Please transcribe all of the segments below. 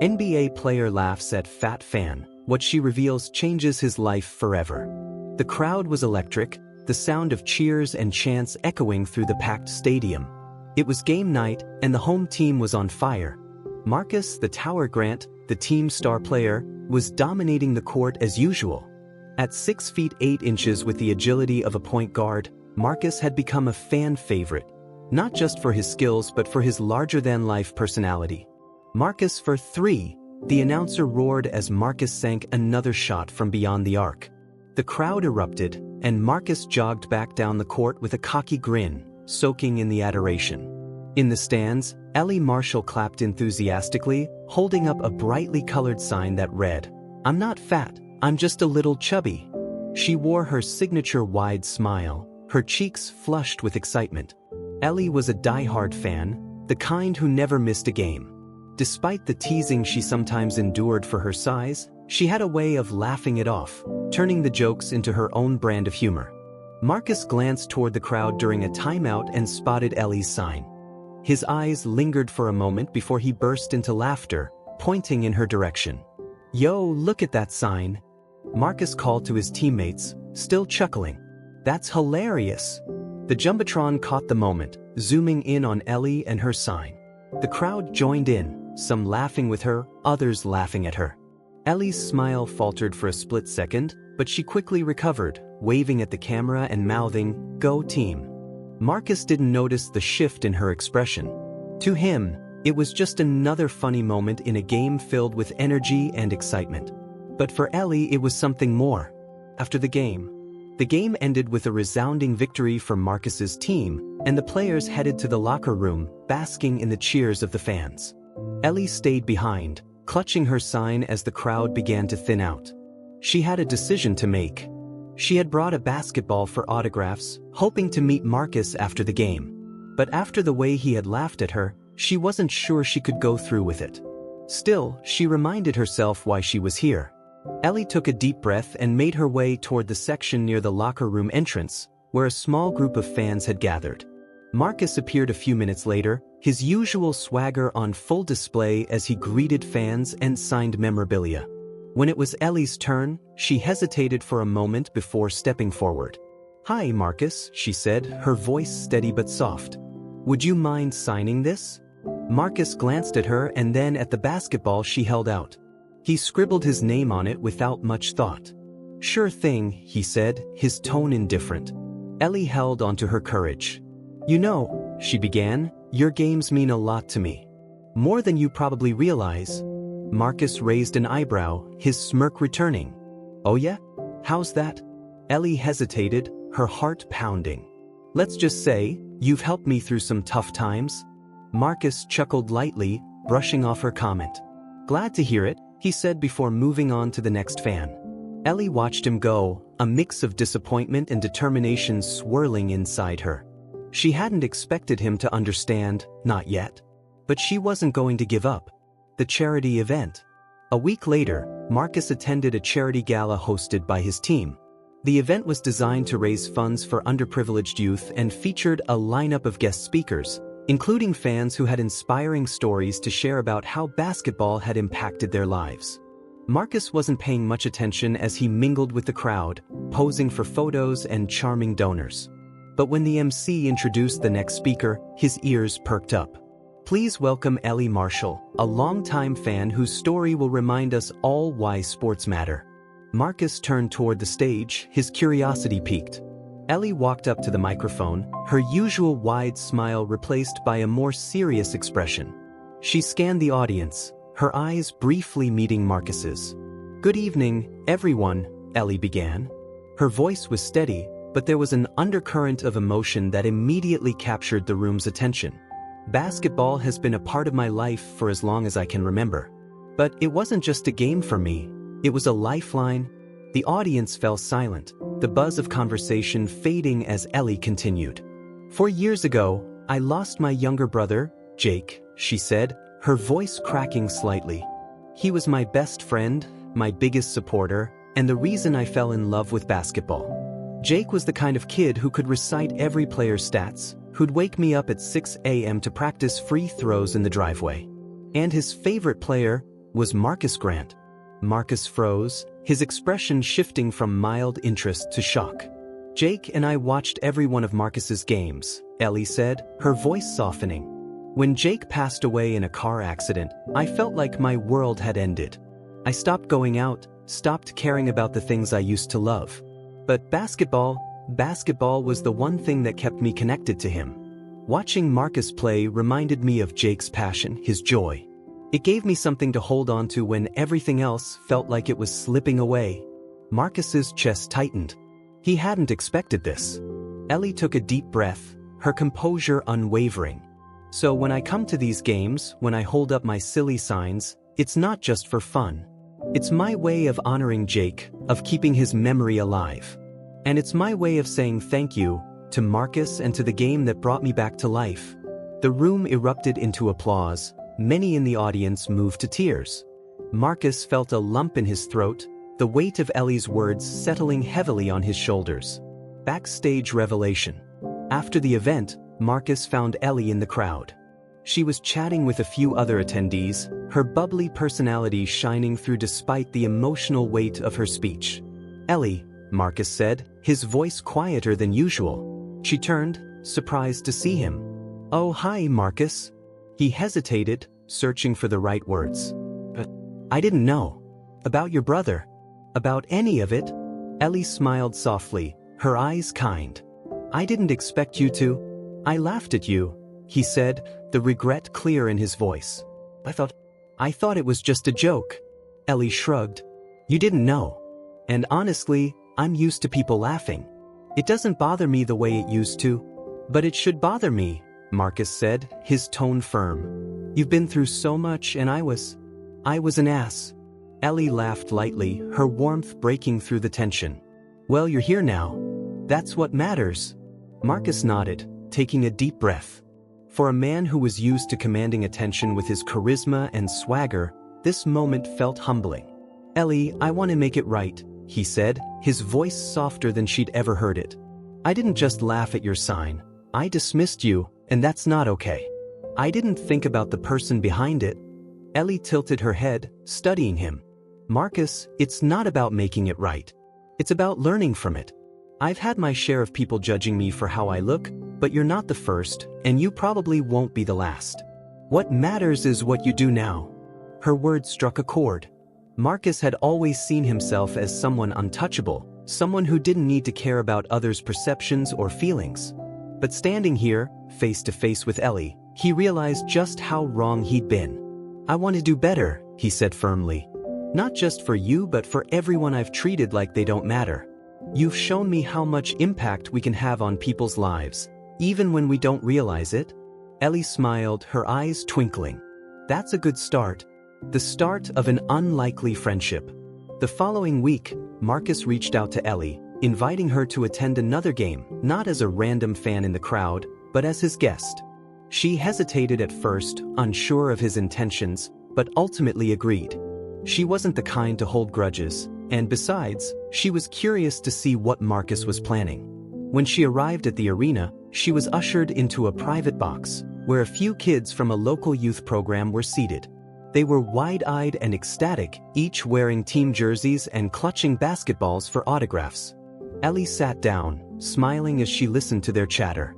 NBA player laughs at fat fan. What she reveals changes his life forever. The crowd was electric, the sound of cheers and chants echoing through the packed stadium. It was game night, and the home team was on fire. Marcus, the Tower Grant, the team's star player, was dominating the court as usual. At 6 feet 8 inches with the agility of a point guard, Marcus had become a fan favorite, not just for his skills but for his larger-than-life personality. Marcus for 3, the announcer roared as Marcus sank another shot from beyond the arc. The crowd erupted, and Marcus jogged back down the court with a cocky grin, soaking in the adoration. In the stands, Ellie Marshall clapped enthusiastically, holding up a brightly colored sign that read, "I'm not fat, I'm just a little chubby." She wore her signature wide smile, her cheeks flushed with excitement. Ellie was a die-hard fan, the kind who never missed a game. Despite the teasing she sometimes endured for her size, she had a way of laughing it off, turning the jokes into her own brand of humor. Marcus glanced toward the crowd during a timeout and spotted Ellie's sign. His eyes lingered for a moment before he burst into laughter, pointing in her direction. "Yo, look at that sign," Marcus called to his teammates, still chuckling. "That's hilarious." The Jumbotron caught the moment, zooming in on Ellie and her sign. The crowd joined in, some laughing with her, others laughing at her. Ellie's smile faltered for a split second, but she quickly recovered, waving at the camera and mouthing, "Go team." Marcus didn't notice the shift in her expression. To him, it was just another funny moment in a game filled with energy and excitement. But for Ellie, it was something more. After the game ended with a resounding victory for Marcus's team, and the players headed to the locker room, basking in the cheers of the fans. Ellie stayed behind, clutching her sign as the crowd began to thin out. She had a decision to make. She had brought a basketball for autographs, hoping to meet Marcus after the game. But after the way he had laughed at her, she wasn't sure she could go through with it. Still, she reminded herself why she was here. Ellie took a deep breath and made her way toward the section near the locker room entrance, where a small group of fans had gathered. Marcus appeared a few minutes later, his usual swagger on full display as he greeted fans and signed memorabilia. When it was Ellie's turn, she hesitated for a moment before stepping forward. "Hi, Marcus," she said, her voice steady but soft. "Would you mind signing this?" Marcus glanced at her and then at the basketball she held out. He scribbled his name on it without much thought. "Sure thing," he said, his tone indifferent. Ellie held onto her courage. "You know," she began, "your games mean a lot to me. More than you probably realize." Marcus raised an eyebrow, his smirk returning. "Oh yeah? How's that?" Ellie hesitated, her heart pounding. "Let's just say, you've helped me through some tough times." Marcus chuckled lightly, brushing off her comment. "Glad to hear it," he said before moving on to the next fan. Ellie watched him go, a mix of disappointment and determination swirling inside her. She hadn't expected him to understand, not yet. But she wasn't going to give up. The charity event. A week later, Marcus attended a charity gala hosted by his team. The event was designed to raise funds for underprivileged youth and featured a lineup of guest speakers, including fans who had inspiring stories to share about how basketball had impacted their lives. Marcus wasn't paying much attention as he mingled with the crowd, posing for photos and charming donors. But when the MC introduced the next speaker, his ears perked up. Please welcome Ellie Marshall, a longtime fan whose story will remind us all why sports matter. Marcus turned toward the stage, his curiosity piqued. Ellie walked up to the microphone, her usual wide smile replaced by a more serious expression. She scanned the audience, her eyes briefly meeting Marcus's. "Good evening, everyone," Ellie began. Her voice was steady, but there was an undercurrent of emotion that immediately captured the room's attention. "Basketball has been a part of my life for as long as I can remember. But it wasn't just a game for me, it was a lifeline." The audience fell silent, the buzz of conversation fading as Ellie continued. "4 years ago, I lost my younger brother, Jake," she said, her voice cracking slightly. "He was my best friend, my biggest supporter, and the reason I fell in love with basketball. Jake was the kind of kid who could recite every player's stats, who'd wake me up at 6 a.m. to practice free throws in the driveway. And his favorite player, was Marcus Grant. Marcus froze, his expression shifting from mild interest to shock. Jake and I watched every one of Marcus's games, Ellie said, her voice softening. When Jake passed away in a car accident, I felt like my world had ended. I stopped going out, stopped caring about the things I used to love. But basketball was the one thing that kept me connected to him. Watching Marcus play reminded me of Jake's passion, his joy. It gave me something to hold on to when everything else felt like it was slipping away. Marcus's chest tightened. He hadn't expected this. Ellie took a deep breath, her composure unwavering. So when I come to these games, when I hold up my silly signs, it's not just for fun. It's my way of honoring Jake, of keeping his memory alive. And it's my way of saying thank you to Marcus and to the game that brought me back to life. The room erupted into applause. Many in the audience moved to tears. Marcus felt a lump in his throat, the weight of Ellie's words settling heavily on his shoulders. Backstage revelation. After the event, Marcus found Ellie in the crowd. She was chatting with a few other attendees, her bubbly personality shining through despite the emotional weight of her speech. "Ellie," Marcus said, his voice quieter than usual. She turned, surprised to see him. "Oh, hi, Marcus." He hesitated, searching for the right words. "But I didn't know. About your brother. About any of it?" Ellie smiled softly, her eyes kind. "I didn't expect you to. I laughed at you," he said, the regret clear in his voice. I thought it was just a joke." Ellie shrugged. "You didn't know. And honestly, I'm used to people laughing. It doesn't bother me the way it used to. But it should bother me," Marcus said, his tone firm. "You've been through so much and I was an ass." Ellie laughed lightly, her warmth breaking through the tension. "Well, you're here now. That's what matters." Marcus nodded, taking a deep breath. For a man who was used to commanding attention with his charisma and swagger, this moment felt humbling. "Ellie, I want to make it right," he said, his voice softer than she'd ever heard it. "I didn't just laugh at your sign. I dismissed you, and that's not okay. I didn't think about the person behind it." Ellie tilted her head, studying him. "Marcus, it's not about making it right. It's about learning from it. I've had my share of people judging me for how I look, but you're not the first, and you probably won't be the last. What matters is what you do now." Her words struck a chord. Marcus had always seen himself as someone untouchable, someone who didn't need to care about others' perceptions or feelings. But standing here, face to face with Ellie, he realized just how wrong he'd been. "I want to do better," he said firmly. "Not just for you but for everyone I've treated like they don't matter. You've shown me how much impact we can have on people's lives, even when we don't realize it." Ellie smiled, her eyes twinkling. "That's a good start. The start of an unlikely friendship." The following week, Marcus reached out to Ellie, inviting her to attend another game, not as a random fan in the crowd, but as his guest. She hesitated at first, unsure of his intentions, but ultimately agreed. She wasn't the kind to hold grudges, and besides, she was curious to see what Marcus was planning. When she arrived at the arena, she was ushered into a private box, where a few kids from a local youth program were seated. They were wide-eyed and ecstatic, each wearing team jerseys and clutching basketballs for autographs. Ellie sat down, smiling as she listened to their chatter.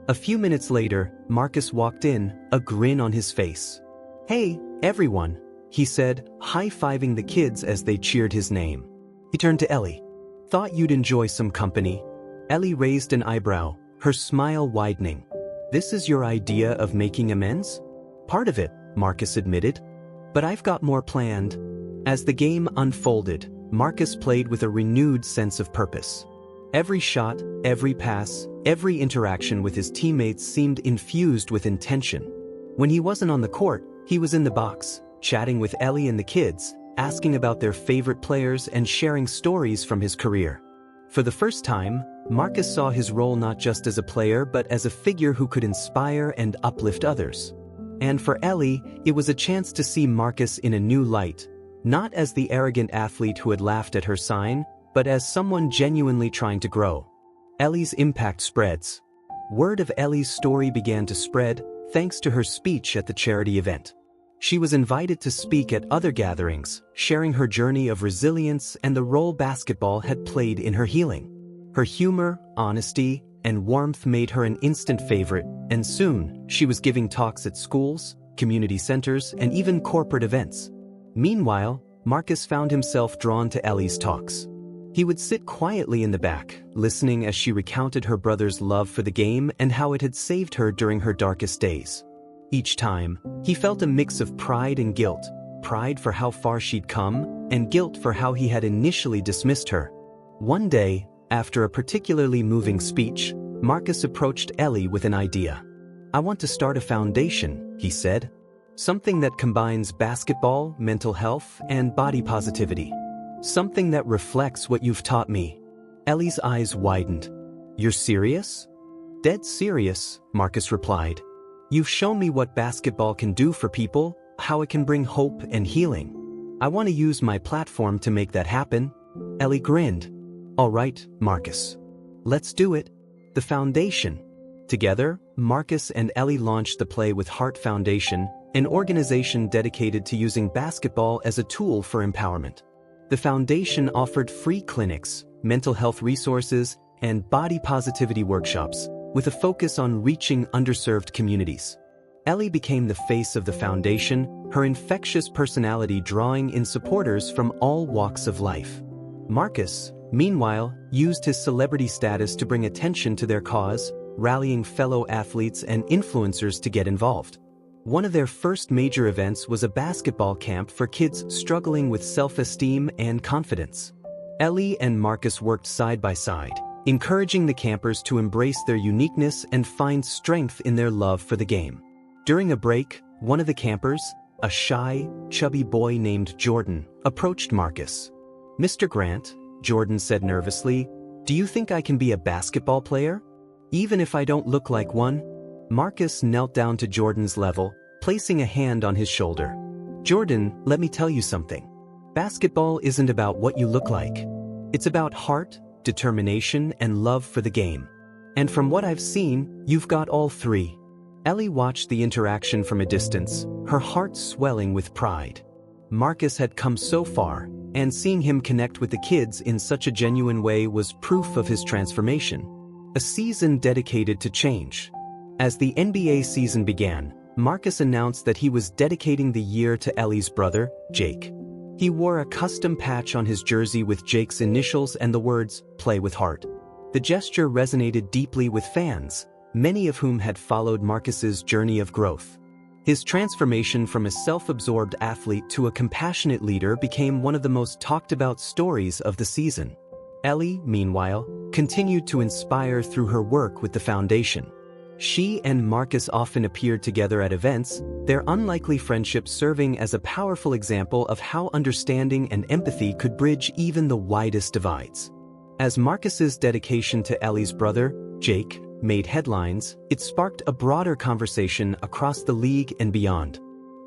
A few minutes later, Marcus walked in, a grin on his face. "Hey, everyone," he said, high-fiving the kids as they cheered his name. He turned to Ellie. "Thought you'd enjoy some company." Ellie raised an eyebrow, her smile widening. "This is your idea of making amends?" "Part of it," Marcus admitted. "But I've got more planned." As the game unfolded, Marcus played with a renewed sense of purpose. Every shot, every pass, every interaction with his teammates seemed infused with intention. When he wasn't on the court, he was in the box, chatting with Ellie and the kids, asking about their favorite players and sharing stories from his career. For the first time, Marcus saw his role not just as a player but as a figure who could inspire and uplift others. And for Ellie, it was a chance to see Marcus in a new light, not as the arrogant athlete who had laughed at her sign, but as someone genuinely trying to grow. Ellie's impact spreads. Word of Ellie's story began to spread, thanks to her speech at the charity event. She was invited to speak at other gatherings, sharing her journey of resilience and the role basketball had played in her healing. Her humor, honesty, and warmth made her an instant favorite, and soon, she was giving talks at schools, community centers, and even corporate events. Meanwhile, Marcus found himself drawn to Ellie's talks. He would sit quietly in the back, listening as she recounted her brother's love for the game and how it had saved her during her darkest days. Each time, he felt a mix of pride and guilt, pride for how far she'd come, and guilt for how he had initially dismissed her. One day, after a particularly moving speech, Marcus approached Ellie with an idea. "I want to start a foundation," he said. "Something that combines basketball, mental health, and body positivity. Something that reflects what you've taught me." Ellie's eyes widened. "You're serious?" "Dead serious," Marcus replied. "You've shown me what basketball can do for people, how it can bring hope and healing. I want to use my platform to make that happen." Ellie grinned. "All right, Marcus. Let's do it." The foundation. Together, Marcus and Ellie launched the Play with Heart Foundation, an organization dedicated to using basketball as a tool for empowerment. The foundation offered free clinics, mental health resources, and body positivity workshops, with a focus on reaching underserved communities. Ellie became the face of the foundation, her infectious personality drawing in supporters from all walks of life. Marcus, meanwhile, used his celebrity status to bring attention to their cause, rallying fellow athletes and influencers to get involved. One of their first major events was a basketball camp for kids struggling with self-esteem and confidence. Ellie and Marcus worked side by side, encouraging the campers to embrace their uniqueness and find strength in their love for the game. During a break, one of the campers, a shy, chubby boy named Jordan, approached Marcus. "Mr. Grant," Jordan said nervously, "do you think I can be a basketball player? Even if I don't look like one?" Marcus knelt down to Jordan's level, placing a hand on his shoulder. "Jordan, let me tell you something. Basketball isn't about what you look like. It's about heart, determination, and love for the game. And from what I've seen, you've got all three." Ellie watched the interaction from a distance, her heart swelling with pride. Marcus had come so far, and seeing him connect with the kids in such a genuine way was proof of his transformation. A season dedicated to change. As the NBA season began, Marcus announced that he was dedicating the year to Ellie's brother, Jake. He wore a custom patch on his jersey with Jake's initials and the words, "Play with Heart." The gesture resonated deeply with fans, many of whom had followed Marcus's journey of growth. His transformation from a self-absorbed athlete to a compassionate leader became one of the most talked about stories of the season. Ellie, meanwhile, continued to inspire through her work with the foundation. She and Marcus often appeared together at events, their unlikely friendship serving as a powerful example of how understanding and empathy could bridge even the widest divides. As Marcus's dedication to Ellie's brother, Jake, made headlines, it sparked a broader conversation across the league and beyond.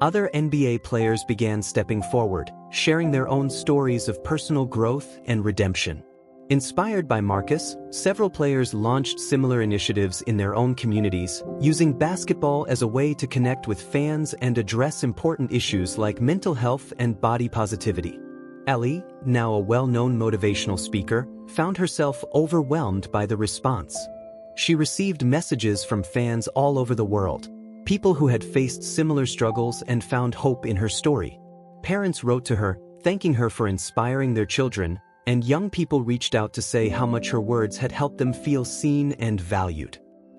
Other NBA players began stepping forward, sharing their own stories of personal growth and redemption. Inspired by Marcus, several players launched similar initiatives in their own communities, using basketball as a way to connect with fans and address important issues like mental health and body positivity. Ellie, now a well-known motivational speaker, found herself overwhelmed by the response. She received messages from fans all over the world, people who had faced similar struggles and found hope in her story. Parents wrote to her, thanking her for inspiring their children, and young people reached out to say how much her words had helped them feel seen and valued.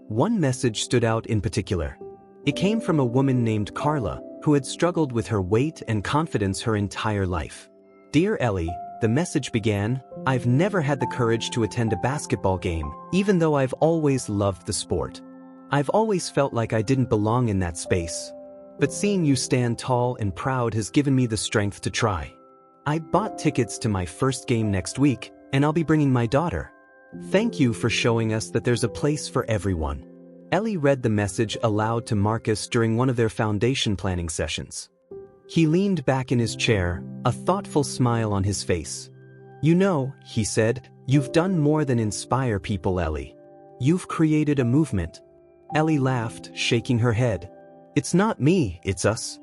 One message stood out in particular. It came from a woman named Carla, who had struggled with her weight and confidence her entire life. "Dear Ellie," the message began, "I've never had the courage to attend a basketball game, even though I've always loved the sport. I've always felt like I didn't belong in that space. But seeing you stand tall and proud has given me the strength to try. I bought tickets to my first game next week, and I'll be bringing my daughter. Thank you for showing us that there's a place for everyone." Ellie read the message aloud to Marcus during one of their foundation planning sessions. He leaned back in his chair, a thoughtful smile on his face. "You know," he said, "you've done more than inspire people, Ellie. You've created a movement." Ellie laughed, shaking her head. "It's not me, it's us.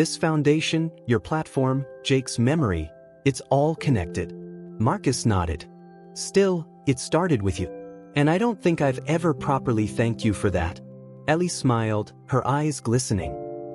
This foundation, your platform, Jake's memory, it's all connected. Marcus nodded. Still, it started with you. And I don't think I've ever properly thanked you for that. Ellie smiled, her eyes glistening.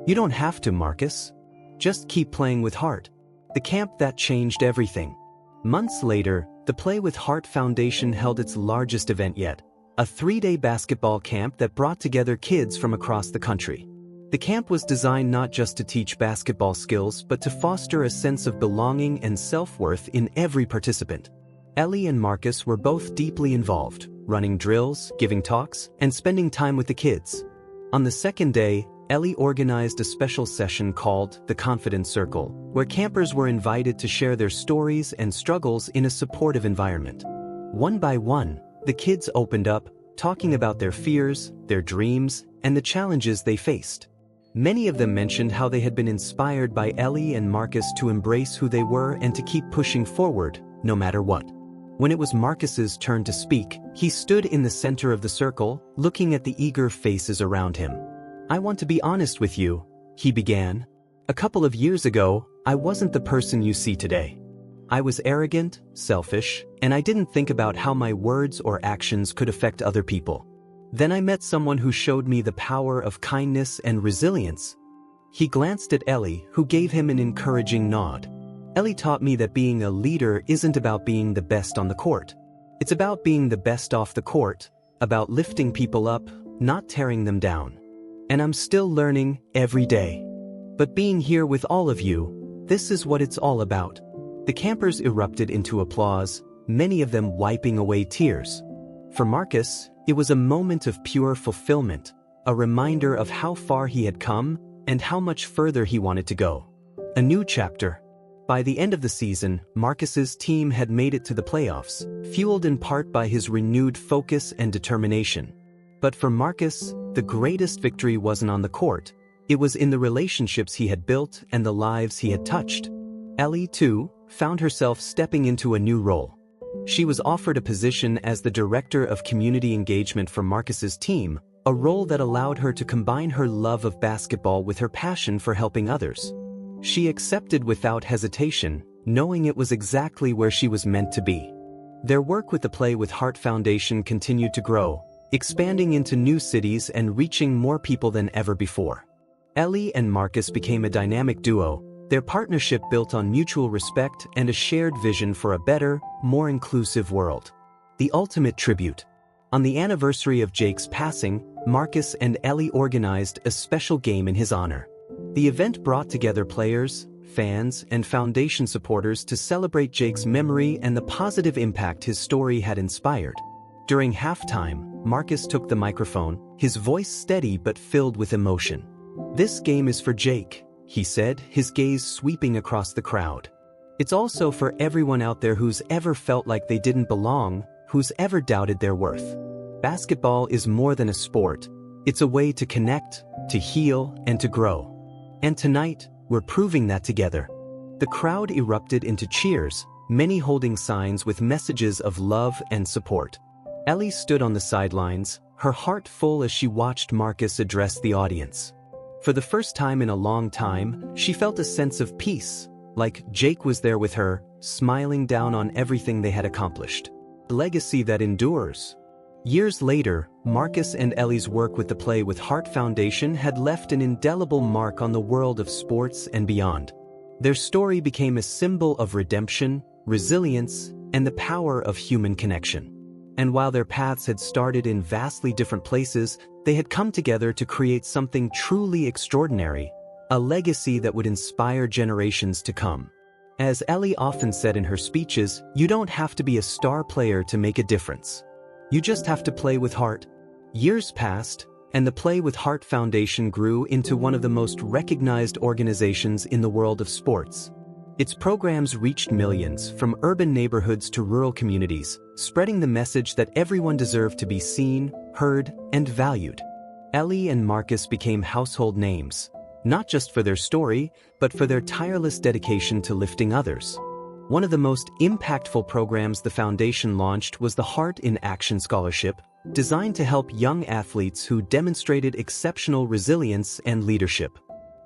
You don't have to, Marcus. Just keep playing with heart. The camp that changed everything. Months later, the Play with Heart Foundation held its largest event yet, a 3-day basketball camp that brought together kids from across the country. The camp was designed not just to teach basketball skills but to foster a sense of belonging and self-worth in every participant. Ellie and Marcus were both deeply involved, running drills, giving talks, and spending time with the kids. On the second day, Ellie organized a special session called the Confidence Circle, where campers were invited to share their stories and struggles in a supportive environment. One by one, the kids opened up, talking about their fears, their dreams, and the challenges they faced. Many of them mentioned how they had been inspired by Ellie and Marcus to embrace who they were and to keep pushing forward, no matter what. When it was Marcus's turn to speak, he stood in the center of the circle, looking at the eager faces around him. I want to be honest with you, he began. A couple of years ago, I wasn't the person you see today. I was arrogant, selfish, and I didn't think about how my words or actions could affect other people. Then I met someone who showed me the power of kindness and resilience. He glanced at Ellie, who gave him an encouraging nod. Ellie taught me that being a leader isn't about being the best on the court. It's about being the best off the court, about lifting people up, not tearing them down. And I'm still learning every day. But being here with all of you, this is what it's all about. The campers erupted into applause, many of them wiping away tears. For Marcus, it was a moment of pure fulfillment, a reminder of how far he had come and how much further he wanted to go. A new chapter. By the end of the season, Marcus's team had made it to the playoffs, fueled in part by his renewed focus and determination. But for Marcus, the greatest victory wasn't on the court. It was in the relationships he had built and the lives he had touched. Ellie, too, found herself stepping into a new role. She was offered a position as the Director of Community Engagement for Marcus's team, a role that allowed her to combine her love of basketball with her passion for helping others. She accepted without hesitation, knowing it was exactly where she was meant to be. Their work with the Play with Heart Foundation continued to grow, expanding into new cities and reaching more people than ever before. Ellie and Marcus became a dynamic duo, their partnership built on mutual respect and a shared vision for a better, more inclusive world. The ultimate tribute. On the anniversary of Jake's passing, Marcus and Ellie organized a special game in his honor. The event brought together players, fans, and foundation supporters to celebrate Jake's memory and the positive impact his story had inspired. During halftime, Marcus took the microphone, his voice steady but filled with emotion. "This game is for Jake," he said, his gaze sweeping across the crowd. "It's also for everyone out there who's ever felt like they didn't belong, who's ever doubted their worth. Basketball is more than a sport. It's a way to connect, to heal, and to grow. And tonight, we're proving that together." The crowd erupted into cheers, many holding signs with messages of love and support. Ellie stood on the sidelines, her heart full as she watched Marcus address the audience. For the first time in a long time, she felt a sense of peace, like Jake was there with her, smiling down on everything they had accomplished. A legacy that endures. Years later, Marcus and Ellie's work with the Play with Heart Foundation had left an indelible mark on the world of sports and beyond. Their story became a symbol of redemption, resilience, and the power of human connection. And while their paths had started in vastly different places, they had come together to create something truly extraordinary, a legacy that would inspire generations to come. As Ellie often said in her speeches, you don't have to be a star player to make a difference. You just have to play with heart. Years passed, and the Play with Heart Foundation grew into one of the most recognized organizations in the world of sports. Its programs reached millions, from urban neighborhoods to rural communities, spreading the message that everyone deserved to be seen, heard, and valued. Ellie and Marcus became household names, not just for their story, but for their tireless dedication to lifting others. One of the most impactful programs the foundation launched was the Heart in Action Scholarship, designed to help young athletes who demonstrated exceptional resilience and leadership.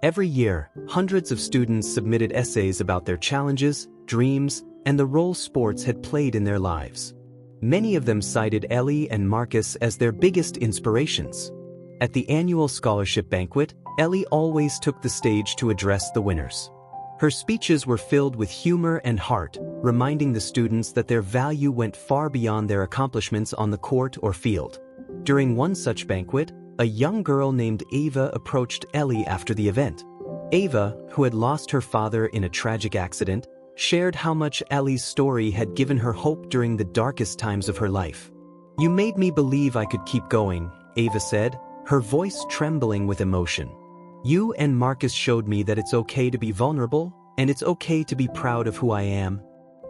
Every year, hundreds of students submitted essays about their challenges, dreams, and the role sports had played in their lives. Many of them cited Ellie and Marcus as their biggest inspirations. At the annual scholarship banquet, Ellie always took the stage to address the winners. Her speeches were filled with humor and heart, reminding the students that their value went far beyond their accomplishments on the court or field. During one such banquet, a young girl named Ava approached Ellie after the event. Ava, who had lost her father in a tragic accident, shared how much Ellie's story had given her hope during the darkest times of her life. "You made me believe I could keep going," Ava said, her voice trembling with emotion. "You and Marcus showed me that it's okay to be vulnerable, and it's okay to be proud of who I am."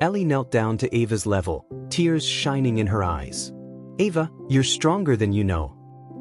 Ellie knelt down to Ava's level, tears shining in her eyes. "Ava, you're stronger than you know.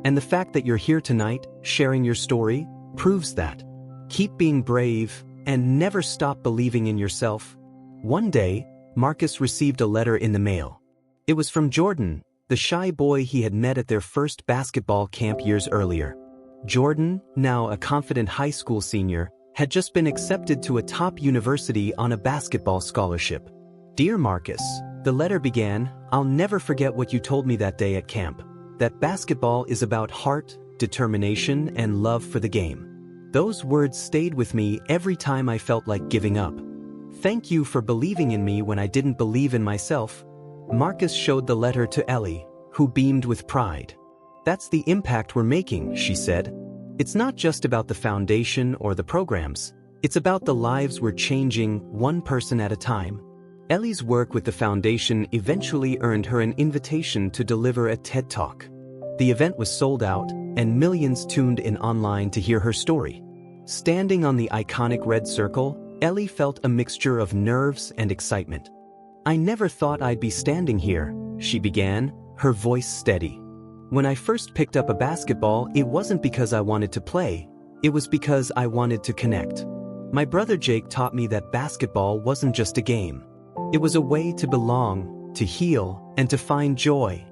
And the fact that you're here tonight, sharing your story, proves that. Keep being brave, and never stop believing in yourself." One day, Marcus received a letter in the mail. It was from Jordan, the shy boy he had met at their first basketball camp years earlier. Jordan, now a confident high school senior, had just been accepted to a top university on a basketball scholarship. "Dear Marcus," the letter began, "I'll never forget what you told me that day at camp. That basketball is about heart, determination, and love for the game. Those words stayed with me every time I felt like giving up. Thank you for believing in me when I didn't believe in myself." Marcus showed the letter to Ellie, who beamed with pride. "That's the impact we're making," she said. "It's not just about the foundation or the programs. It's about the lives we're changing, one person at a time." Ellie's work with the foundation eventually earned her an invitation to deliver a TED Talk. The event was sold out, and millions tuned in online to hear her story. Standing on the iconic red circle, Ellie felt a mixture of nerves and excitement. "I never thought I'd be standing here," she began, her voice steady. "When I first picked up a basketball, it wasn't because I wanted to play, it was because I wanted to connect. My brother Jake taught me that basketball wasn't just a game. It was a way to belong, to heal, and to find joy."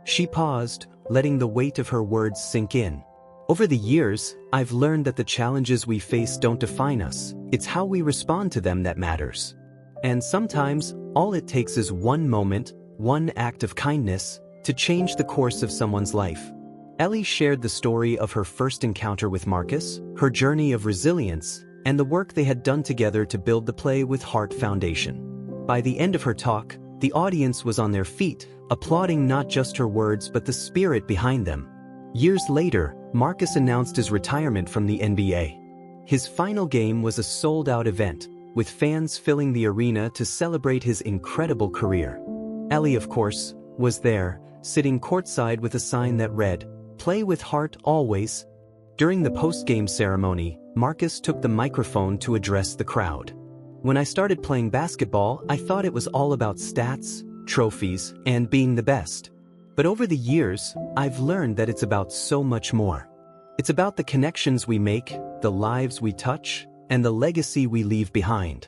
She paused, letting the weight of her words sink in. "Over the years, I've learned that the challenges we face don't define us, it's how we respond to them that matters. And sometimes, all it takes is one moment, one act of kindness, to change the course of someone's life." Ellie shared the story of her first encounter with Marcus, her journey of resilience, and the work they had done together to build the Play with Heart Foundation. By the end of her talk, the audience was on their feet, applauding not just her words but the spirit behind them. Years later, Marcus announced his retirement from the NBA. His final game was a sold-out event, with fans filling the arena to celebrate his incredible career. Ellie, of course, was there, sitting courtside with a sign that read, "Play with heart always." During the post-game ceremony, Marcus took the microphone to address the crowd. "When I started playing basketball, I thought it was all about stats, trophies, and being the best. But over the years, I've learned that it's about so much more. It's about the connections we make, the lives we touch, and the legacy we leave behind."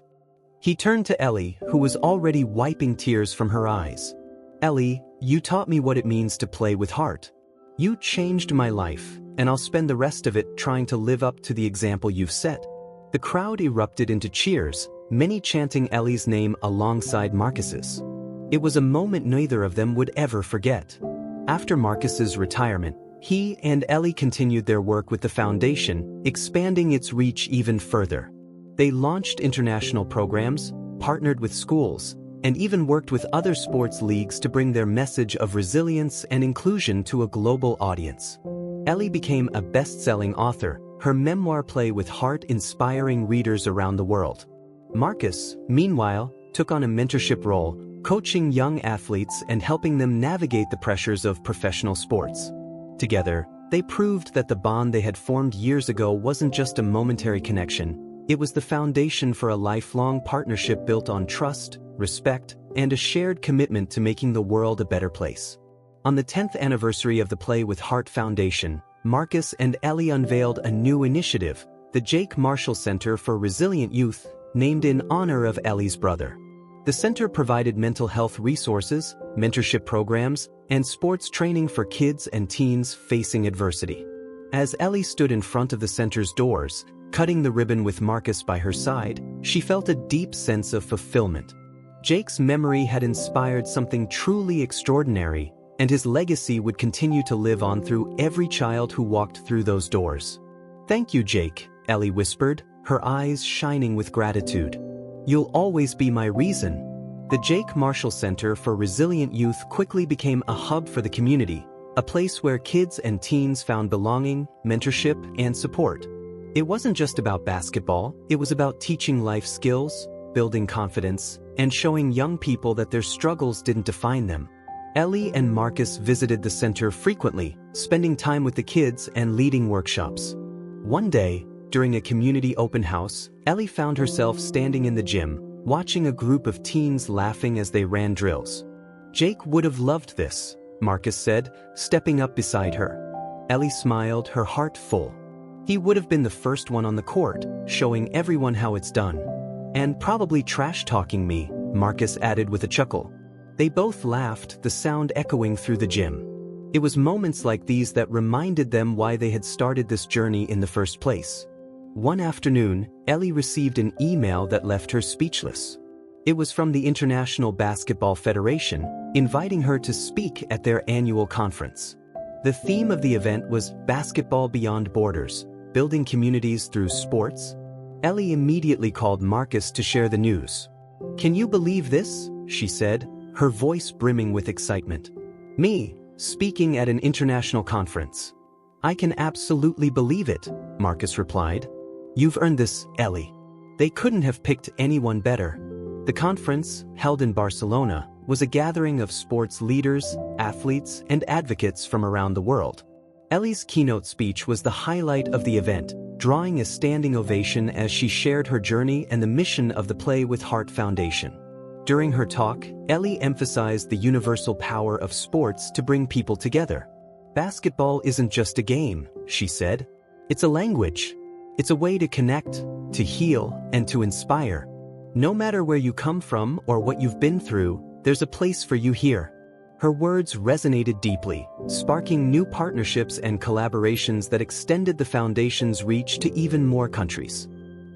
He turned to Ellie, who was already wiping tears from her eyes. "Ellie, you taught me what it means to play with heart. You changed my life, and I'll spend the rest of it trying to live up to the example you've set." The crowd erupted into cheers, many chanting Ellie's name alongside Marcus's. It was a moment neither of them would ever forget. After Marcus's retirement, he and Ellie continued their work with the foundation, expanding its reach even further. They launched international programs, partnered with schools, and even worked with other sports leagues to bring their message of resilience and inclusion to a global audience. Ellie became a best-selling author, her memoir Play with Heart inspiring readers around the world. Marcus, meanwhile, took on a mentorship role, coaching young athletes and helping them navigate the pressures of professional sports. Together, they proved that the bond they had formed years ago wasn't just a momentary connection, it was the foundation for a lifelong partnership built on trust, respect, and a shared commitment to making the world a better place. On the 10th anniversary of the Play with Heart Foundation, Marcus and Ellie unveiled a new initiative, the Jake Marshall Center for Resilient Youth, named in honor of Ellie's brother. The center provided mental health resources, mentorship programs, and sports training for kids and teens facing adversity. As Ellie stood in front of the center's doors, Cutting the ribbon with Marcus by her side, she felt a deep sense of fulfillment. Jake's memory had inspired something truly extraordinary, and his legacy would continue to live on through every child who walked through those doors. "Thank you, Jake," Ellie whispered, her eyes shining with gratitude. "You'll always be my reason." The Jake Marshall Center for Resilient Youth quickly became a hub for the community, a place where kids and teens found belonging, mentorship, and support. It wasn't just about basketball, it was about teaching life skills, building confidence, and showing young people that their struggles didn't define them. Ellie and Marcus visited the center frequently, spending time with the kids and leading workshops. One day, during a community open house, Ellie found herself standing in the gym, watching a group of teens laughing as they ran drills. "Jake would have loved this," Marcus said, stepping up beside her. Ellie smiled, her heart full. "He would have been the first one on the court, showing everyone how it's done. And probably trash-talking me," Marcus added with a chuckle. They both laughed, the sound echoing through the gym. It was moments like these that reminded them why they had started this journey in the first place. One afternoon, Ellie received an email that left her speechless. It was from the International Basketball Federation, inviting her to speak at their annual conference. The theme of the event was Basketball Beyond Borders, building communities through sports. Ellie immediately called Marcus to share the news. "Can you believe this?" she said, her voice brimming with excitement. "Me, speaking at an international conference." "I can absolutely believe it," Marcus replied. "You've earned this, Ellie." They couldn't have picked anyone better. The conference, held in Barcelona, was a gathering of sports leaders, athletes, and advocates from around the world. Ellie's keynote speech was the highlight of the event, drawing a standing ovation as she shared her journey and the mission of the Play with Heart Foundation. During her talk, Ellie emphasized the universal power of sports to bring people together. "Basketball isn't just a game," she said. "It's a language. It's a way to connect, to heal, and to inspire. No matter where you come from or what you've been through, there's a place for you here." Her words resonated deeply, sparking new partnerships and collaborations that extended the foundation's reach to even more countries.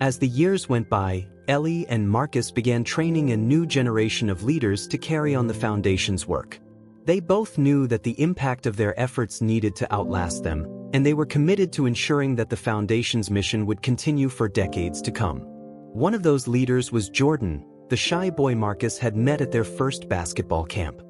As the years went by, Ellie and Marcus began training a new generation of leaders to carry on the foundation's work. They both knew that the impact of their efforts needed to outlast them, and they were committed to ensuring that the foundation's mission would continue for decades to come. One of those leaders was Jordan, the shy boy Marcus had met at their first basketball camp.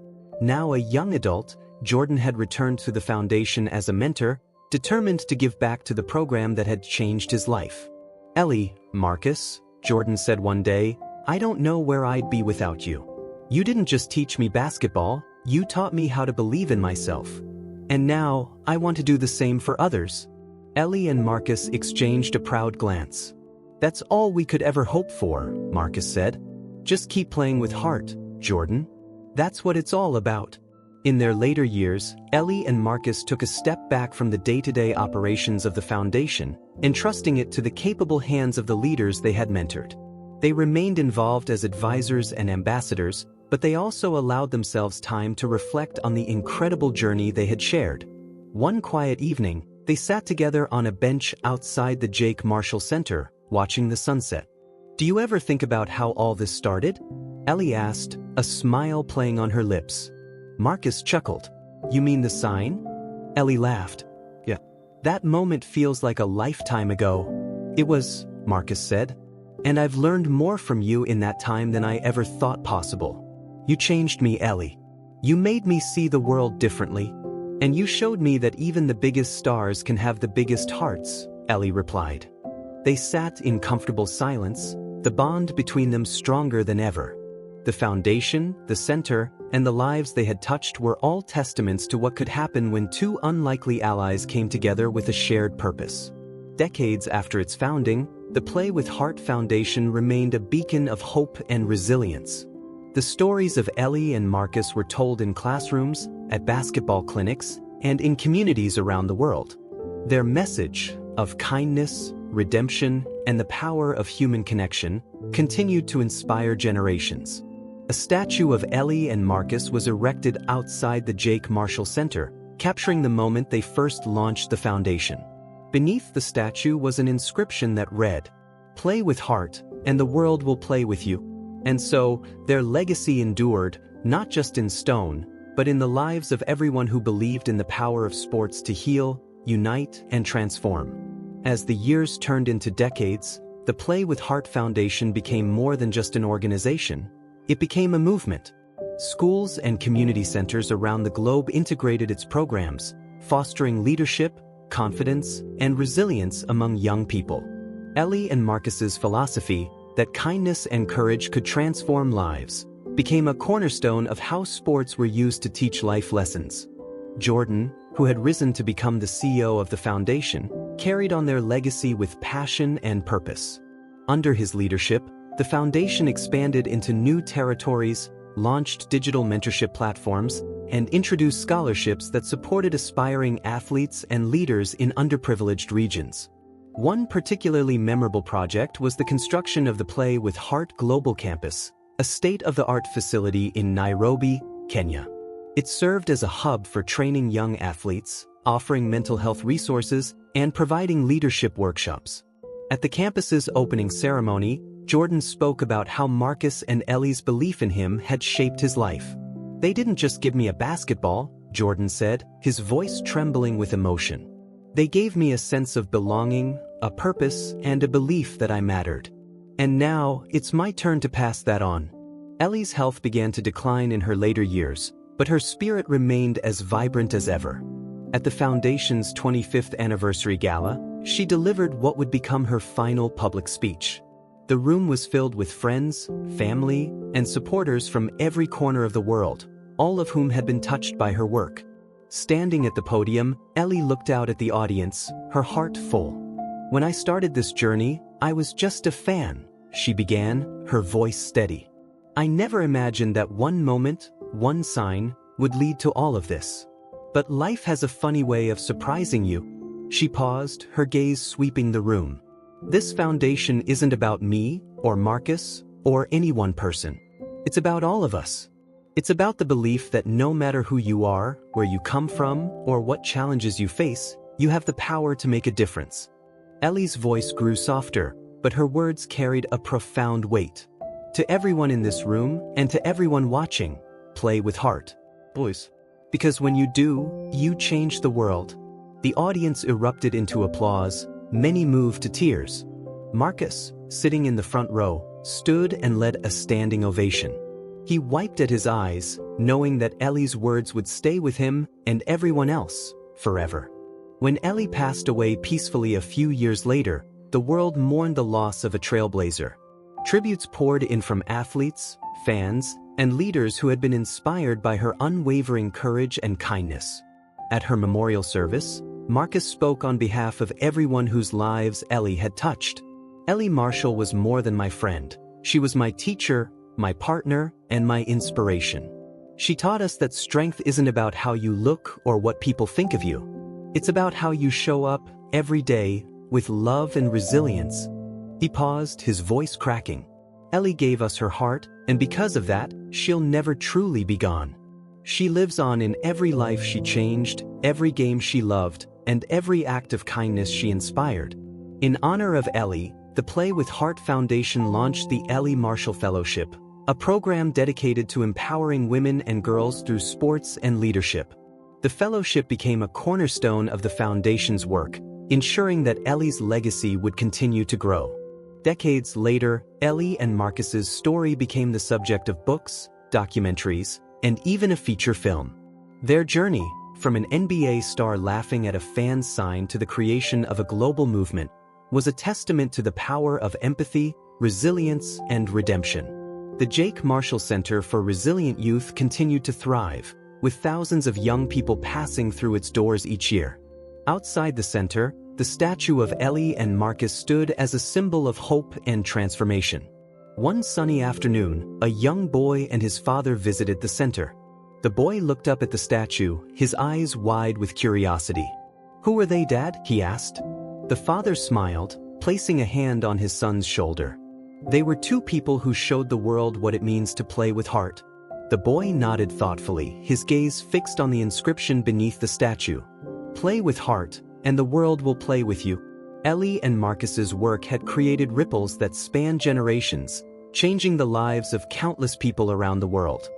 Now a young adult, Jordan had returned to the foundation as a mentor, determined to give back to the program that had changed his life. "Ellie, Marcus," Jordan said one day, "I don't know where I'd be without you. You didn't just teach me basketball, you taught me how to believe in myself. And now, I want to do the same for others." Ellie and Marcus exchanged a proud glance. "That's all we could ever hope for," Marcus said. "Just keep playing with heart, Jordan. That's what it's all about." In their later years, Ellie and Marcus took a step back from the day-to-day operations of the foundation, entrusting it to the capable hands of the leaders they had mentored. They remained involved as advisors and ambassadors, but they also allowed themselves time to reflect on the incredible journey they had shared. One quiet evening, they sat together on a bench outside the Jake Marshall Center, watching the sunset. "Do you ever think about how all this started?" Ellie asked, a smile playing on her lips. Marcus chuckled. "You mean the sign?" Ellie laughed. "Yeah. That moment feels like a lifetime ago." "It was," Marcus said. "And I've learned more from you in that time than I ever thought possible. You changed me, Ellie. You made me see the world differently. And you showed me that even the biggest stars can have the biggest hearts," Ellie replied. They sat in comfortable silence, the bond between them stronger than ever. The foundation, the center, and the lives they had touched were all testaments to what could happen when two unlikely allies came together with a shared purpose. Decades after its founding, the Play with Heart Foundation remained a beacon of hope and resilience. The stories of Ellie and Marcus were told in classrooms, at basketball clinics, and in communities around the world. Their message of kindness, redemption, and the power of human connection continued to inspire generations. A statue of Ellie and Marcus was erected outside the Jake Marshall Center, capturing the moment they first launched the foundation. Beneath the statue was an inscription that read, "Play with heart, and the world will play with you." And so, their legacy endured, not just in stone, but in the lives of everyone who believed in the power of sports to heal, unite, and transform. As the years turned into decades, the Play with Heart Foundation became more than just an organization. It became a movement. Schools and community centers around the globe integrated its programs, fostering leadership, confidence, and resilience among young people. Ellie and Marcus's philosophy, that kindness and courage could transform lives, became a cornerstone of how sports were used to teach life lessons. Jordan, who had risen to become the CEO of the foundation, carried on their legacy with passion and purpose. Under his leadership, the foundation expanded into new territories, launched digital mentorship platforms, and introduced scholarships that supported aspiring athletes and leaders in underprivileged regions. One particularly memorable project was the construction of the Play with Heart Global Campus, a state-of-the-art facility in Nairobi, Kenya. It served as a hub for training young athletes, offering mental health resources, and providing leadership workshops. At the campus's opening ceremony, Jordan spoke about how Marcus and Ellie's belief in him had shaped his life. "They didn't just give me a basketball," Jordan said, his voice trembling with emotion. "They gave me a sense of belonging, a purpose, and a belief that I mattered. And now, it's my turn to pass that on." Ellie's health began to decline in her later years, but her spirit remained as vibrant as ever. At the foundation's 25th anniversary gala, she delivered what would become her final public speech. The room was filled with friends, family, and supporters from every corner of the world, all of whom had been touched by her work. Standing at the podium, Ellie looked out at the audience, her heart full. "When I started this journey, I was just a fan," she began, her voice steady. "I never imagined that one moment, one sign, would lead to all of this. But life has a funny way of surprising you." She paused, her gaze sweeping the room. "This foundation isn't about me, or Marcus, or any one person. It's about all of us. It's about the belief that no matter who you are, where you come from, or what challenges you face, you have the power to make a difference." Ellie's voice grew softer, but her words carried a profound weight. "To everyone in this room, and to everyone watching, play with heart, boys. Because when you do, you change the world." The audience erupted into applause, many moved to tears. Marcus, sitting in the front row, stood and led a standing ovation. He wiped at his eyes, knowing that Ellie's words would stay with him and everyone else forever. When Ellie passed away peacefully a few years later, the world mourned the loss of a trailblazer. Tributes poured in from athletes, fans, and leaders who had been inspired by her unwavering courage and kindness. At her memorial service, Marcus spoke on behalf of everyone whose lives Ellie had touched. "Ellie Marshall was more than my friend. She was my teacher, my partner, and my inspiration. She taught us that strength isn't about how you look or what people think of you. It's about how you show up every day with love and resilience." He paused, his voice cracking. "Ellie gave us her heart, and because of that, she'll never truly be gone. She lives on in every life she changed, every game she loved, and every act of kindness she inspired." In honor of Ellie, the Play with Heart Foundation launched the Ellie Marshall Fellowship, a program dedicated to empowering women and girls through sports and leadership. The fellowship became a cornerstone of the foundation's work, ensuring that Ellie's legacy would continue to grow. Decades later, Ellie and Marcus's story became the subject of books, documentaries, and even a feature film. Their journey, from an NBA star laughing at a fan's sign to the creation of a global movement, was a testament to the power of empathy, resilience, and redemption. The Jake Marshall Center for Resilient Youth continued to thrive, with thousands of young people passing through its doors each year. Outside the center, the statue of Ellie and Marcus stood as a symbol of hope and transformation. One sunny afternoon, a young boy and his father visited the center. The boy looked up at the statue, his eyes wide with curiosity. "Who are they, Dad?" he asked. The father smiled, placing a hand on his son's shoulder. "They were two people who showed the world what it means to play with heart." The boy nodded thoughtfully, his gaze fixed on the inscription beneath the statue. "Play with heart, and the world will play with you. Ellie and Marcus's work had created ripples that span generations, changing the lives of countless people around the world.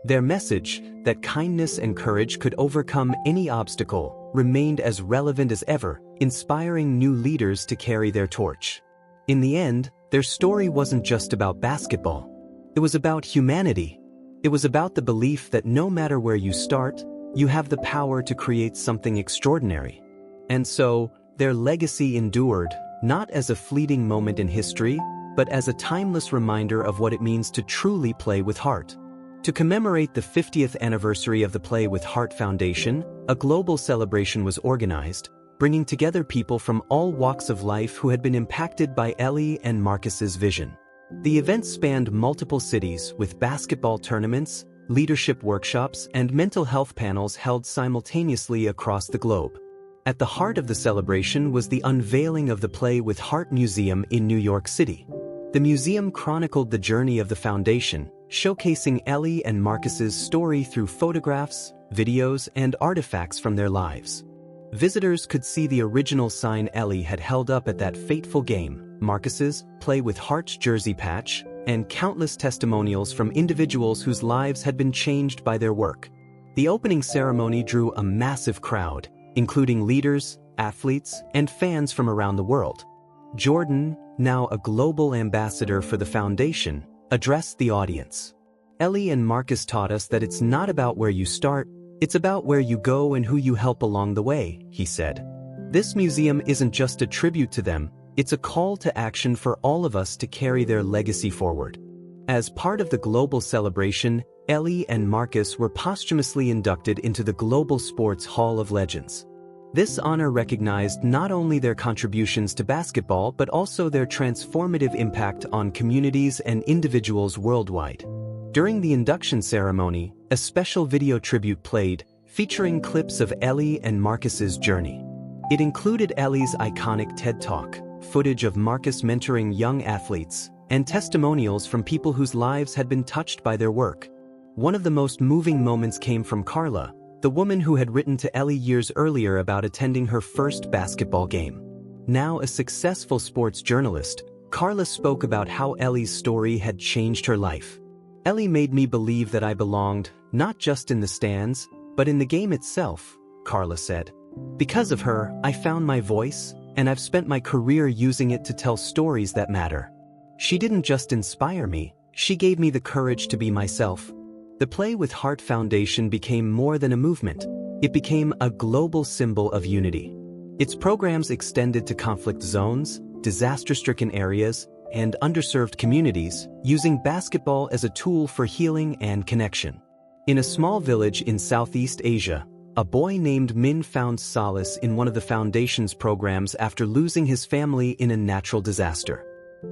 Their message, that kindness and courage could overcome any obstacle, remained as relevant as ever, inspiring new leaders to carry their torch. In the end, their story wasn't just about basketball. It was about humanity. It was about the belief that no matter where you start, you have the power to create something extraordinary. And so, their legacy endured, not as a fleeting moment in history, but as a timeless reminder of what it means to truly play with heart. To commemorate the 50th anniversary of the Play with Heart Foundation, a global celebration was organized, bringing together people from all walks of life who had been impacted by Ellie and Marcus's vision. The event spanned multiple cities with basketball tournaments, leadership workshops, and mental health panels held simultaneously across the globe. At the heart of the celebration was the unveiling of the Play with Heart Museum in New York City. The museum chronicled the journey of the foundation, showcasing Ellie and Marcus's story through photographs, videos, and artifacts from their lives. Visitors could see the original sign Ellie had held up at that fateful game, Marcus's Play with Heart jersey patch, and countless testimonials from individuals whose lives had been changed by their work. The opening ceremony drew a massive crowd, including leaders, athletes, and fans from around the world. Jordan, now a global ambassador for the foundation, addressed the audience. Ellie and Marcus taught us that it's not about where you start, it's about where you go and who you help along the way, he said. This museum isn't just a tribute to them, it's a call to action for all of us to carry their legacy forward. As part of the global celebration, Ellie and Marcus were posthumously inducted into the Global Sports Hall of Legends. This honor recognized not only their contributions to basketball but also their transformative impact on communities and individuals worldwide. During the induction ceremony, a special video tribute played, featuring clips of Ellie and Marcus's journey. It included Ellie's iconic TED Talk, footage of Marcus mentoring young athletes, and testimonials from people whose lives had been touched by their work. One of the most moving moments came from Carla, the woman who had written to Ellie years earlier about attending her first basketball game. Now a successful sports journalist, Carla spoke about how Ellie's story had changed her life. Ellie made me believe that I belonged, not just in the stands, but in the game itself, Carla said. Because of her, I found my voice, and I've spent my career using it to tell stories that matter. She didn't just inspire me, she gave me the courage to be myself. The Play with Heart Foundation became more than a movement. It became a global symbol of unity. Its programs extended to conflict zones, disaster-stricken areas, and underserved communities, using basketball as a tool for healing and connection. In a small village in Southeast Asia, a boy named Min found solace in one of the foundation's programs after losing his family in a natural disaster.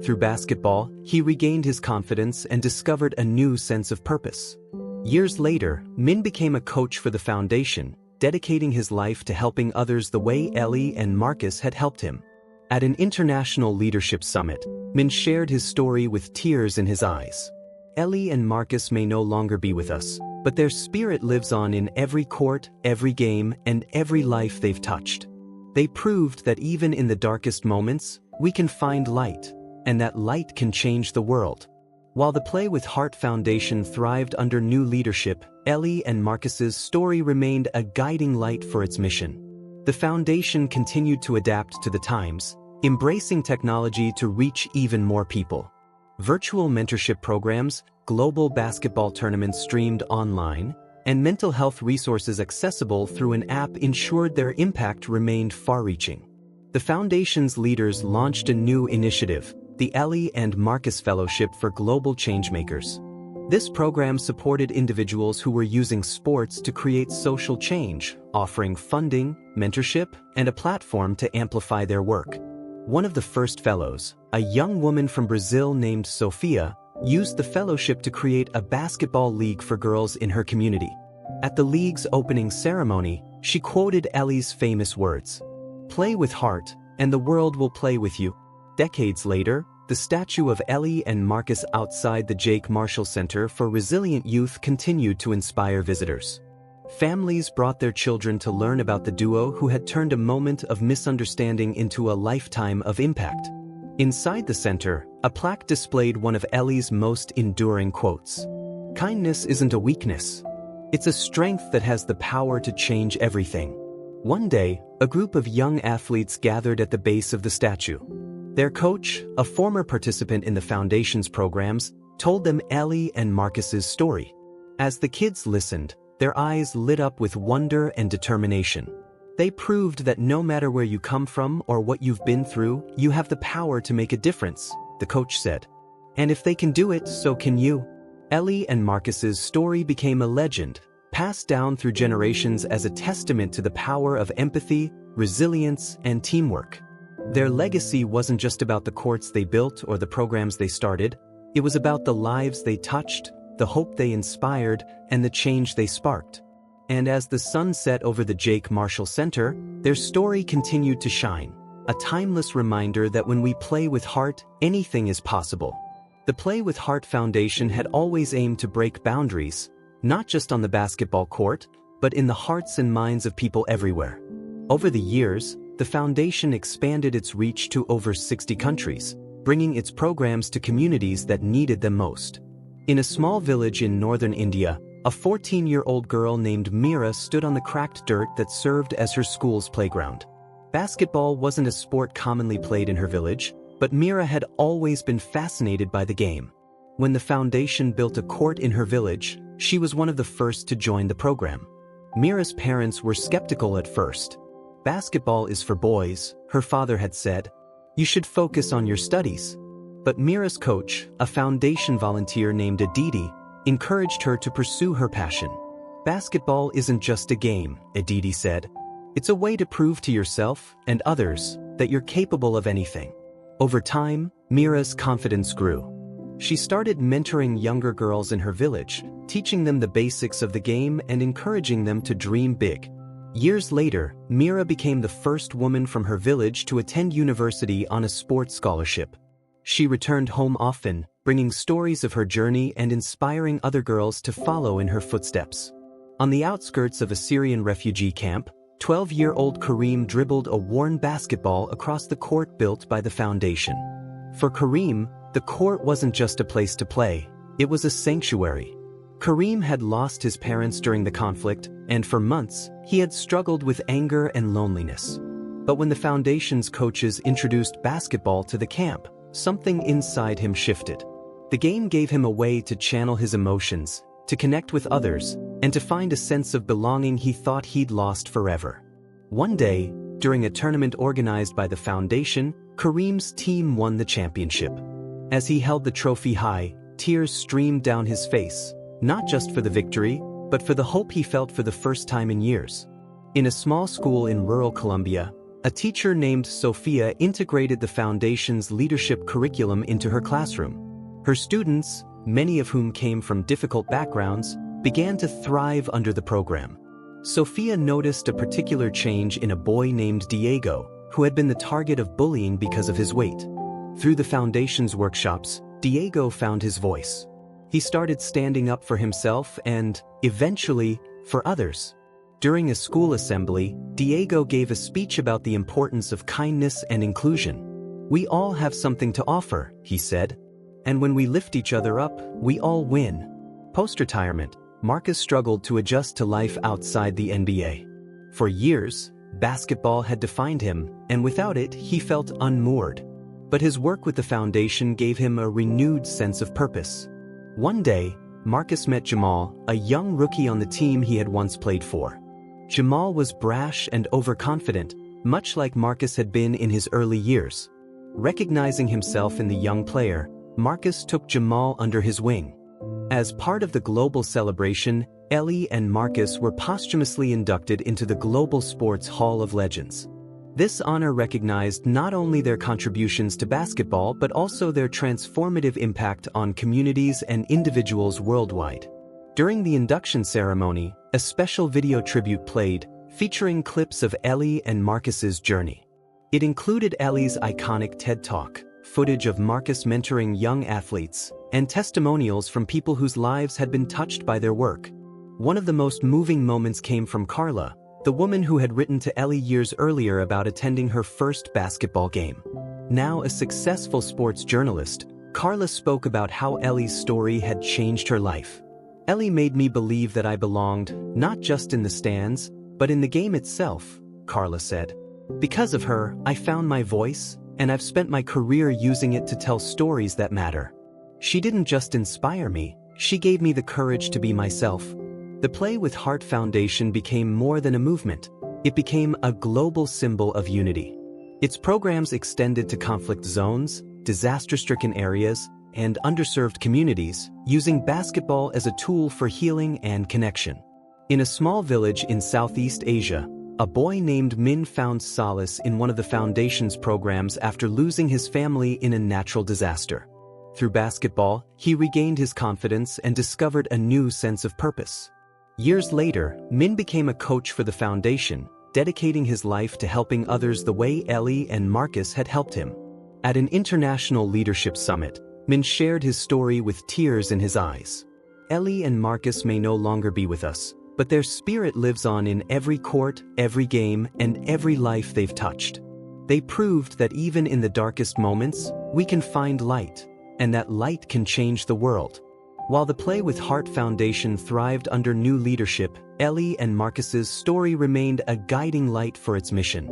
Through basketball, he regained his confidence and discovered a new sense of purpose. Years later, Min became a coach for the foundation, dedicating his life to helping others the way Ellie and Marcus had helped him. At an international leadership summit, Min shared his story with tears in his eyes. Ellie and Marcus may no longer be with us, but their spirit lives on in every court, every game, and every life they've touched. They proved that even in the darkest moments, we can find light, and that light can change the world. While the Play with Heart Foundation thrived under new leadership, Ellie and Marcus's story remained a guiding light for its mission. The foundation continued to adapt to the times, embracing technology to reach even more people. Virtual mentorship programs, global basketball tournaments streamed online, and mental health resources accessible through an app ensured their impact remained far-reaching. The foundation's leaders launched a new initiative, the Ellie and Marcus Fellowship for Global Changemakers. This program supported individuals who were using sports to create social change, offering funding, mentorship, and a platform to amplify their work. One of the first fellows, a young woman from Brazil named Sofia, used the fellowship to create a basketball league for girls in her community. At the league's opening ceremony, she quoted Ellie's famous words, "Play with heart, and the world will play with you." Decades later, the statue of Ellie and Marcus outside the Jake Marshall Center for Resilient Youth continued to inspire visitors. Families brought their children to learn about the duo who had turned a moment of misunderstanding into a lifetime of impact. Inside the center, a plaque displayed one of Ellie's most enduring quotes. "Kindness isn't a weakness. It's a strength that has the power to change everything." One day, a group of young athletes gathered at the base of the statue. Their coach, a former participant in the Foundation's programs, told them Ellie and Marcus's story. As the kids listened, their eyes lit up with wonder and determination. They proved that no matter where you come from or what you've been through, you have the power to make a difference, the coach said. And if they can do it, so can you. Ellie and Marcus's story became a legend, passed down through generations as a testament to the power of empathy, resilience, and teamwork. Their legacy wasn't just about the courts they built or the programs they started. It was about the lives they touched, the hope they inspired, and the change they sparked. And as the sun set over the Jake Marshall Center, their story continued to shine, a timeless reminder that when we play with heart, anything is possible. The Play with Heart Foundation had always aimed to break boundaries, not just on the basketball court, but in the hearts and minds of people everywhere. Over the years, the foundation expanded its reach to over 60 countries, bringing its programs to communities that needed them most. In a small village in northern India, a 14-year-old girl named Mira stood on the cracked dirt that served as her school's playground. Basketball wasn't a sport commonly played in her village, but Mira had always been fascinated by the game. When the foundation built a court in her village, she was one of the first to join the program. Mira's parents were skeptical at first. "Basketball is for boys," her father had said. "You should focus on your studies." But Mira's coach, a foundation volunteer named Aditi, encouraged her to pursue her passion. "Basketball isn't just a game," Aditi said. "It's a way to prove to yourself and others that you're capable of anything." Over time, Mira's confidence grew. She started mentoring younger girls in her village, teaching them the basics of the game and encouraging them to dream big. Years later, Mira became the first woman from her village to attend university on a sports scholarship. She returned home often, bringing stories of her journey and inspiring other girls to follow in her footsteps. On the outskirts of a Syrian refugee camp, 12-year-old Kareem dribbled a worn basketball across the court built by the foundation. For Kareem, the court wasn't just a place to play, it was a sanctuary. Kareem had lost his parents during the conflict, and for months, he had struggled with anger and loneliness. But when the foundation's coaches introduced basketball to the camp, something inside him shifted. The game gave him a way to channel his emotions, to connect with others, and to find a sense of belonging he thought he'd lost forever. One day, during a tournament organized by the foundation, Kareem's team won the championship. As he held the trophy high, tears streamed down his face, not just for the victory, but for the hope he felt for the first time in years. In a small school in rural Colombia, a teacher named Sophia integrated the foundation's leadership curriculum into her classroom. Her students, many of whom came from difficult backgrounds, began to thrive under the program. Sophia noticed a particular change in a boy named Diego, who had been the target of bullying because of his weight. Through the foundation's workshops, Diego found his voice. He started standing up for himself and, eventually, for others. During a school assembly, Diego gave a speech about the importance of kindness and inclusion. "We all have something to offer," he said. "And when we lift each other up, we all win." Post-retirement, Marcus struggled to adjust to life outside the NBA. For years, basketball had defined him, and without it, he felt unmoored. But his work with the foundation gave him a renewed sense of purpose. One day, Marcus met Jamal, a young rookie on the team he had once played for. Jamal was brash and overconfident, much like Marcus had been in his early years. Recognizing himself in the young player, Marcus took Jamal under his wing. As part of the global celebration, Ellie and Marcus were posthumously inducted into the Global Sports Hall of Legends. This honor recognized not only their contributions to basketball but also their transformative impact on communities and individuals worldwide. During the induction ceremony, a special video tribute played, featuring clips of Ellie and Marcus's journey. It included Ellie's iconic TED Talk, footage of Marcus mentoring young athletes, and testimonials from people whose lives had been touched by their work. One of the most moving moments came from Carla, the woman who had written to Ellie years earlier about attending her first basketball game. Now a successful sports journalist, Carla spoke about how Ellie's story had changed her life. "Ellie made me believe that I belonged, not just in the stands, but in the game itself," Carla said. "Because of her, I found my voice, and I've spent my career using it to tell stories that matter. She didn't just inspire me, she gave me the courage to be myself." The Play with Heart Foundation became more than a movement. It became a global symbol of unity. Its programs extended to conflict zones, disaster-stricken areas, and underserved communities, using basketball as a tool for healing and connection. In a small village in Southeast Asia, a boy named Min found solace in one of the foundation's programs after losing his family in a natural disaster. Through basketball, he regained his confidence and discovered a new sense of purpose. Years later, Min became a coach for the foundation, dedicating his life to helping others the way Ellie and Marcus had helped him. At an international leadership summit, Min shared his story with tears in his eyes. "Ellie and Marcus may no longer be with us, but their spirit lives on in every court, every game, and every life they've touched. They proved that even in the darkest moments, we can find light, and that light can change the world." While the Play with Heart Foundation thrived under new leadership, Ellie and Marcus's story remained a guiding light for its mission.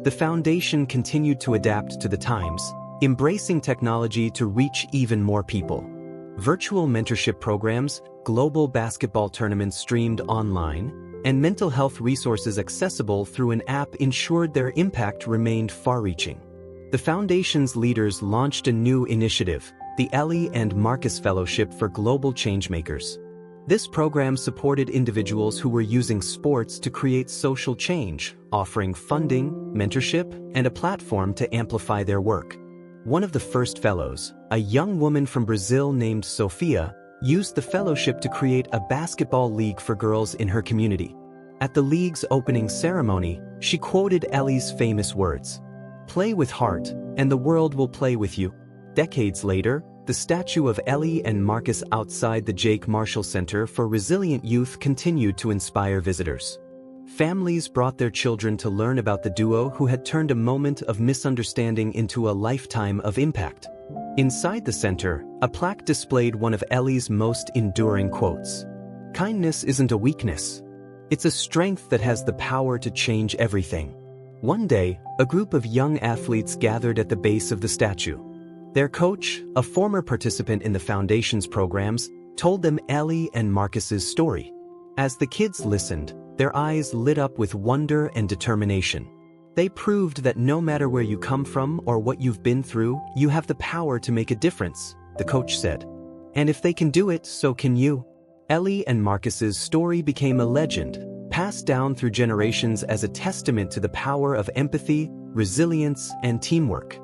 The foundation continued to adapt to the times, embracing technology to reach even more people. Virtual mentorship programs, global basketball tournaments streamed online, and mental health resources accessible through an app ensured their impact remained far-reaching. The foundation's leaders launched a new initiative, the Ellie and Marcus Fellowship for Global Changemakers. This program supported individuals who were using sports to create social change, offering funding, mentorship, and a platform to amplify their work. One of the first fellows, a young woman from Brazil named Sofia, used the fellowship to create a basketball league for girls in her community. At the league's opening ceremony, she quoted Ellie's famous words, "Play with heart, and the world will play with you." Decades later, the statue of Ellie and Marcus outside the Jake Marshall Center for Resilient Youth continued to inspire visitors. Families brought their children to learn about the duo who had turned a moment of misunderstanding into a lifetime of impact. Inside the center, a plaque displayed one of Ellie's most enduring quotes. "Kindness isn't a weakness. It's a strength that has the power to change everything." One day, a group of young athletes gathered at the base of the statue. Their coach, a former participant in the foundation's programs, told them Ellie and Marcus's story. As the kids listened, their eyes lit up with wonder and determination. They proved that no matter where you come from or what you've been through, you have the power to make a difference, the coach said. And if they can do it, so can you. Ellie and Marcus's story became a legend, passed down through generations as a testament to the power of empathy, resilience, and teamwork.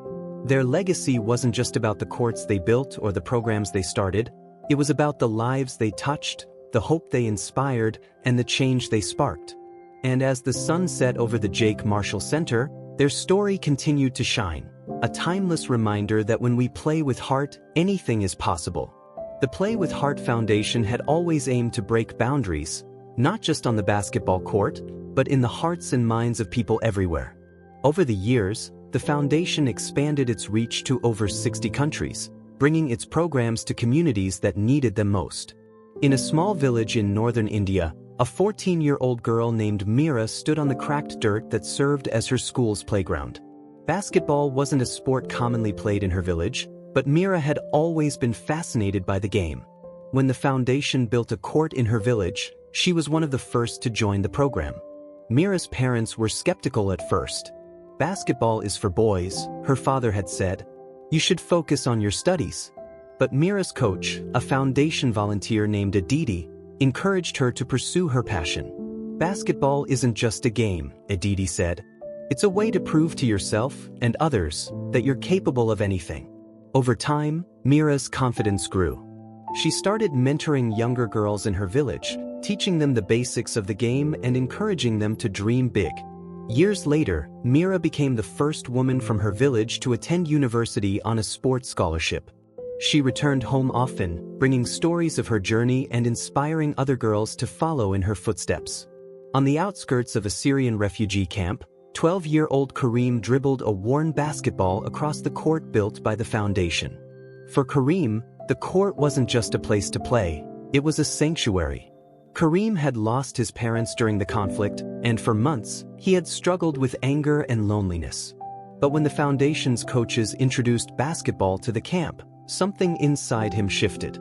Their legacy wasn't just about the courts they built or the programs they started. It was about the lives they touched, the hope they inspired, and the change they sparked. And as the sun set over the Jake Marshall Center, their story continued to shine, a timeless reminder that when we play with heart, anything is possible. The Play with Heart Foundation had always aimed to break boundaries, not just on the basketball court, but in the hearts and minds of people everywhere. Over the years, the foundation expanded its reach to over 60 countries, bringing its programs to communities that needed them most. In a small village in northern India, a 14-year-old girl named Mira stood on the cracked dirt that served as her school's playground. Basketball wasn't a sport commonly played in her village, but Mira had always been fascinated by the game. When the foundation built a court in her village, she was one of the first to join the program. Mira's parents were skeptical at first. "Basketball is for boys," her father had said. "You should focus on your studies." But Mira's coach, a foundation volunteer named Aditi, encouraged her to pursue her passion. "Basketball isn't just a game," Aditi said. "It's a way to prove to yourself and others that you're capable of anything." Over time, Mira's confidence grew. She started mentoring younger girls in her village, teaching them the basics of the game and encouraging them to dream big. Years later, Mira became the first woman from her village to attend university on a sports scholarship. She returned home often, bringing stories of her journey and inspiring other girls to follow in her footsteps. On the outskirts of a Syrian refugee camp, 12-year-old Kareem dribbled a worn basketball across the court built by the foundation. For Kareem, the court wasn't just a place to play, it was a sanctuary. Kareem had lost his parents during the conflict, and for months, he had struggled with anger and loneliness. But when the foundation's coaches introduced basketball to the camp, something inside him shifted.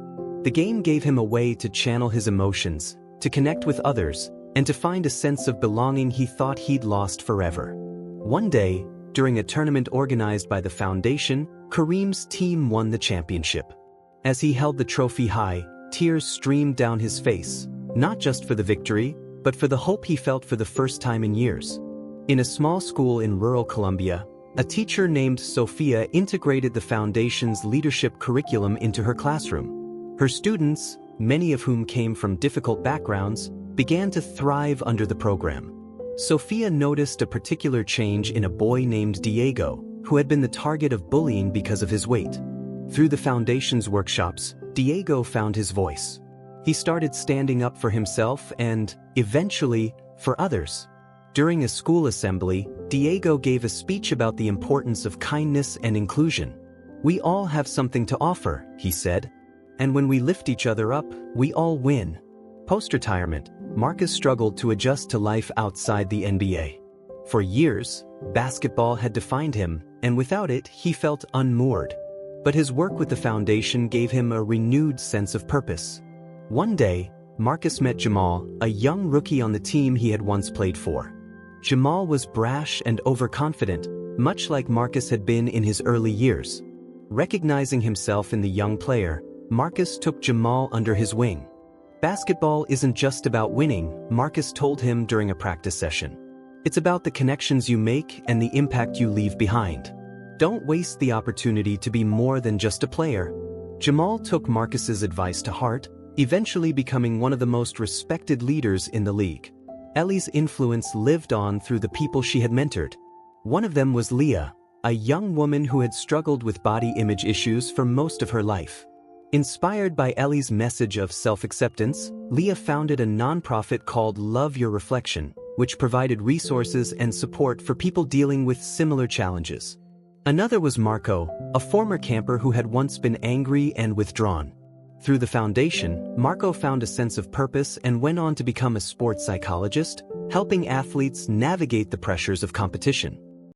The game gave him a way to channel his emotions, to connect with others, and to find a sense of belonging he thought he'd lost forever. One day, during a tournament organized by the foundation, Kareem's team won the championship. As he held the trophy high, tears streamed down his face, not just for the victory, but for the hope he felt for the first time in years. In a small school in rural Colombia, a teacher named Sophia integrated the foundation's leadership curriculum into her classroom. Her students, many of whom came from difficult backgrounds, began to thrive under the program. Sophia noticed a particular change in a boy named Diego, who had been the target of bullying because of his weight. Through the foundation's workshops, Diego found his voice. He started standing up for himself and, eventually, for others. During a school assembly, Diego gave a speech about the importance of kindness and inclusion. "We all have something to offer," he said. "And when we lift each other up, we all win." Post-retirement, Marcus struggled to adjust to life outside the NBA. For years, basketball had defined him, and without it, he felt unmoored. But his work with the foundation gave him a renewed sense of purpose. One day, Marcus met Jamal, a young rookie on the team he had once played for. Jamal was brash and overconfident, much like Marcus had been in his early years. Recognizing himself in the young player, Marcus took Jamal under his wing. "Basketball isn't just about winning," Marcus told him during a practice session. "It's about the connections you make and the impact you leave behind. Don't waste the opportunity to be more than just a player." Jamal took Marcus's advice to heart, eventually becoming one of the most respected leaders in the league. Ellie's influence lived on through the people she had mentored. One of them was Leah, a young woman who had struggled with body image issues for most of her life. Inspired by Ellie's message of self-acceptance, Leah founded a nonprofit called Love Your Reflection, which provided resources and support for people dealing with similar challenges. Another was Marco, a former camper who had once been angry and withdrawn. Through the foundation, Marco found a sense of purpose and went on to become a sports psychologist, helping athletes navigate the pressures of competition.